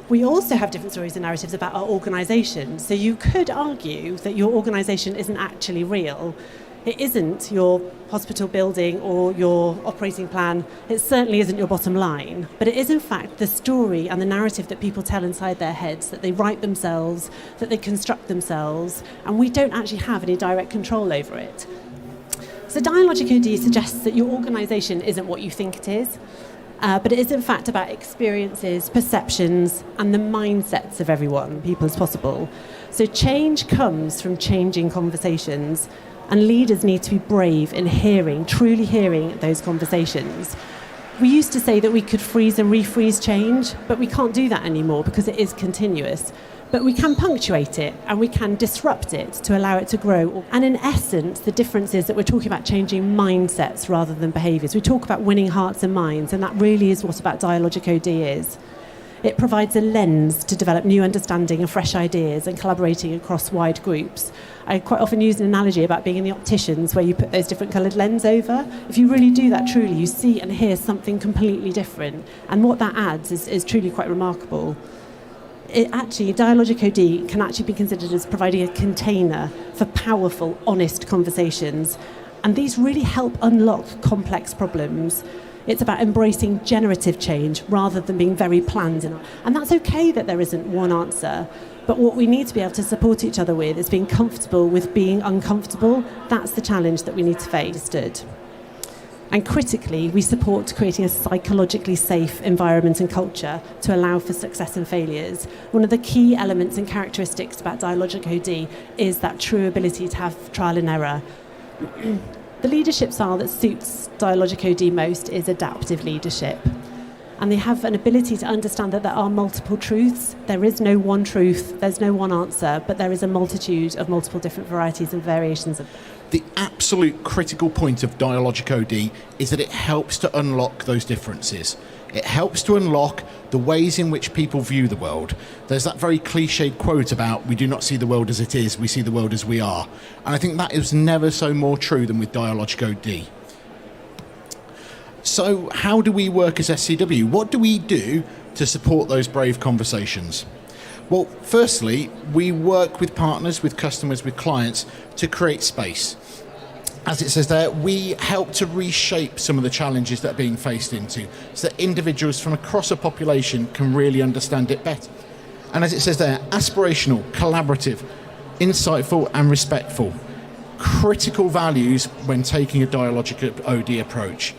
We also have different stories and narratives about our organisation. So you could argue that your organisation isn't actually real. It isn't your hospital building or your operating plan. It certainly isn't your bottom line. But it is, in fact, the story and the narrative that people tell inside their heads, that they write themselves, that they construct themselves, and we don't actually have any direct control over it. So dialogic OD suggests that your organisation isn't what you think it is, but it is, in fact, about experiences, perceptions, and the mindsets of everyone, people as possible. So change comes from changing conversations, and leaders need to be brave in truly hearing those conversations. We used to say that we could freeze and refreeze change, but we can't do that anymore because it is continuous. But we can punctuate it and we can disrupt it to allow it to grow. And in essence, the difference is that we're talking about changing mindsets rather than behaviours. We talk about winning hearts and minds, and that really is what about dialogic OD is. It provides a lens to develop new understanding and fresh ideas and collaborating across wide groups. I quite often use an analogy about being in the opticians where you put those different coloured lenses over. If you really do that truly, you see and hear something completely different. And what that adds is truly quite remarkable. Dialogic OD can actually be considered as providing a container for powerful, honest conversations. And these really help unlock complex problems. It's about embracing generative change rather than being very planned. And that's okay that there isn't one answer. But what we need to be able to support each other with is being comfortable with being uncomfortable. That's the challenge that we need to face. And critically, we support creating a psychologically safe environment and culture to allow for success and failures. One of the key elements and characteristics about dialogic OD is that true ability to have trial and error. The leadership style that suits dialogic OD most is adaptive leadership. And they have an ability to understand that there are multiple truths. There is no one truth, there's no one answer, but there is a multitude of multiple different varieties and variations of them. The absolute critical point of dialogic OD is that it helps to unlock those differences. It helps to unlock the ways in which people view the world. There's that very cliched quote about we do not see the world as it is, we see the world as we are. And I think that is never so more true than with dialogic OD. So how do we work as SCW? What do we do to support those brave conversations? Well, firstly, we work with partners, with customers, with clients to create space. As it says there, we help to reshape some of the challenges that are being faced into so that individuals from across a population can really understand it better. And as it says there, aspirational, collaborative, insightful and respectful. Critical values when taking a dialogic OD approach.